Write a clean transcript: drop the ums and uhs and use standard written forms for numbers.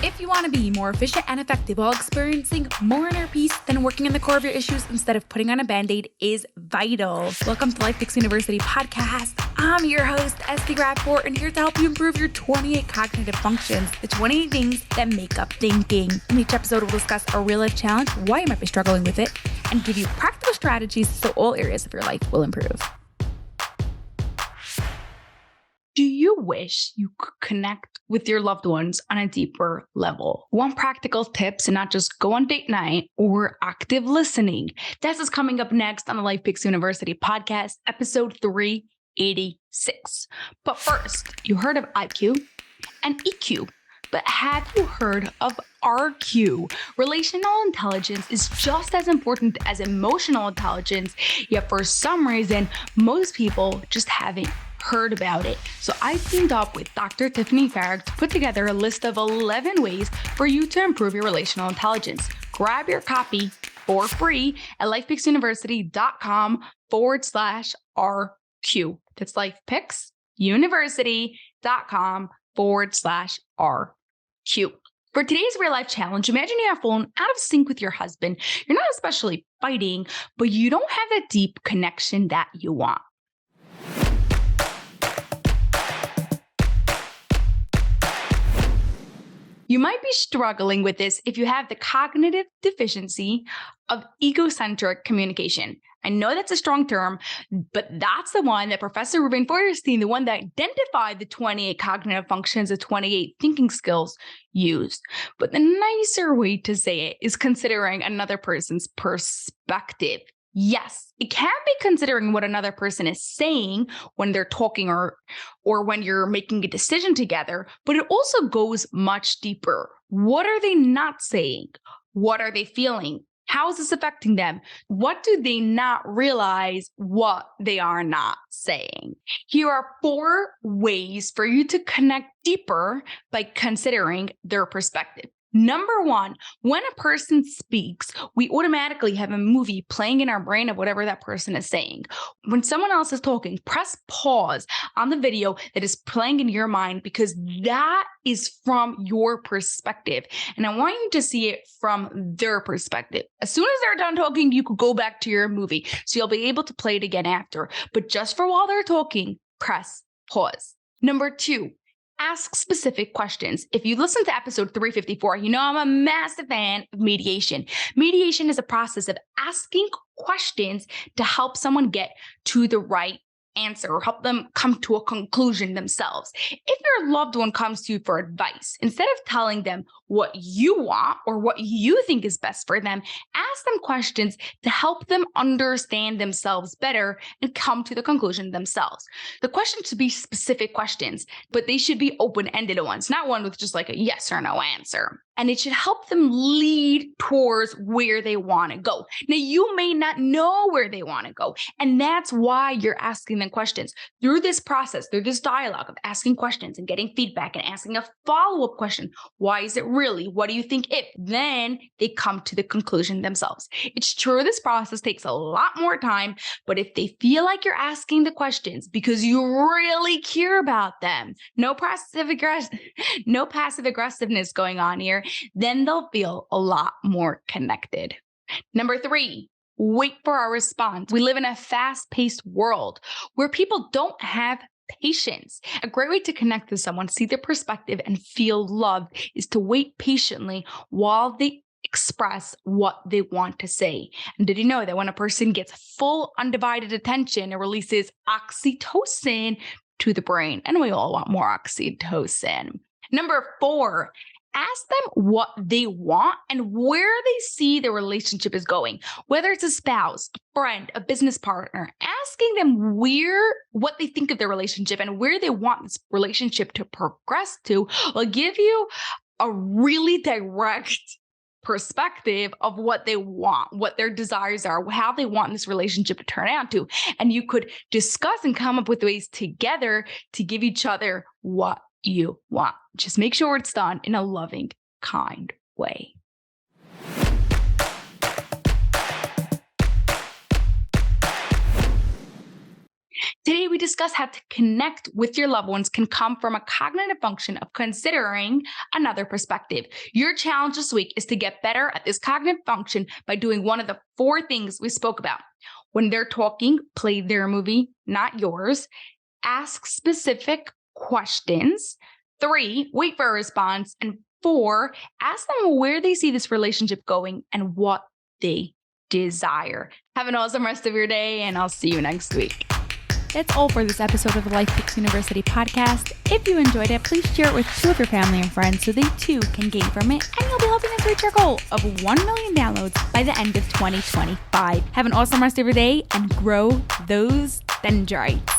If you want to be more efficient and effective while experiencing more inner peace, then working on the core of your issues instead of putting on a Band-Aid is vital. Welcome to LifePix University podcast. I'm your host, Esty Rapport, and here to help you improve your 28 cognitive functions, the 28 things that make up thinking. In each episode, we'll discuss a real-life challenge, why you might be struggling with it, and give you practical strategies so all areas of your life will improve. Do you wish you could connect with your loved ones on a deeper level? Want practical tips and not just go on date night or active listening? This is coming up next on the LifePix University podcast, episode 386. But first, you heard of IQ and EQ, but have you heard of RQ? Relational intelligence is just as important as emotional intelligence, yet for some reason, most people just haven't heard about it. So I teamed up with Dr. Tiffany Farag to put together a list of 11 ways for you to improve your relational intelligence. Grab your copy for free at lifepixuniversity.com/RQ. That's lifepixuniversity.com/RQ. For today's real life challenge, imagine you have fallen out of sync with your husband. You're not especially fighting, but you don't have that deep connection that you want. You might be struggling with this if you have the cognitive deficiency of egocentric communication. I know that's a strong term, but that's the one that Professor Ruben Feuerstein, the one that identified the 28 cognitive functions, the 28 thinking skills used. But the nicer way to say it is considering another person's perspective. Yes, it can be considering what another person is saying when they're talking or when you're making a decision together, but it also goes much deeper. What are they not saying? What are they feeling? How is this affecting them? What do they not realize what they are not saying? Here are 4 ways for you to connect deeper by considering their perspective. Number 1, when a person speaks, we automatically have a movie playing in our brain of whatever that person is saying. When someone else is talking, press pause on the video that is playing in your mind because that is from your perspective. And I want you to see it from their perspective. As soon as they're done talking, you could go back to your movie. So you'll be able to play it again after. But just for while they're talking, press pause. Number 2. Ask specific questions. If you listen to episode 354, you know I'm a massive fan of mediation. Mediation is a process of asking questions to help someone get to the right answer or help them come to a conclusion themselves. If your loved one comes to you for advice, instead of telling them what you want or what you think is best for them, ask them questions to help them understand themselves better and come to the conclusion themselves. The questions should be specific questions, but they should be open-ended ones, not one with just like a yes or no answer. And it should help them lead towards where they want to go. Now, you may not know where they want to go, and that's why you're asking them questions. Through this process, through this dialogue of asking questions and getting feedback and asking a follow-up question, why is it really? What do you think if? Then they come to the conclusion themselves. It's true this process takes a lot more time, but if they feel like you're asking the questions because you really care about them, no passive aggressiveness going on here, then they'll feel a lot more connected. Number 3, wait for our response. We live in a fast-paced world where people don't have patience. A great way to connect with someone, see their perspective, and feel loved is to wait patiently while they express what they want to say. And did you know that when a person gets full undivided attention, it releases oxytocin to the brain? And we all want more oxytocin. Number 4, ask them what they want and where they see the relationship is going. Whether it's a spouse, a friend, a business partner, asking them what they think of their relationship and where they want this relationship to progress to will give you a really direct perspective of what they want, what their desires are, how they want this relationship to turn out to. And you could discuss and come up with ways together to give each other what you want. Just make sure it's done in a loving, kind way. Today, we discuss how to connect with your loved ones can come from a cognitive function of considering another perspective. Your challenge this week is to get better at this cognitive function by doing one of the 4 things we spoke about. When they're talking, play their movie, not yours. Ask specific questions. 3, wait for a response. And 4, ask them where they see this relationship going and what they desire. Have an awesome rest of your day, and I'll see you next week. That's all for this episode of the LifePix University podcast. If you enjoyed it, please share it with 2 of your family and friends so they too can gain from it, and you'll be helping us reach our goal of 1 million downloads by the end of 2025. Have an awesome rest of your day and grow those dendrites.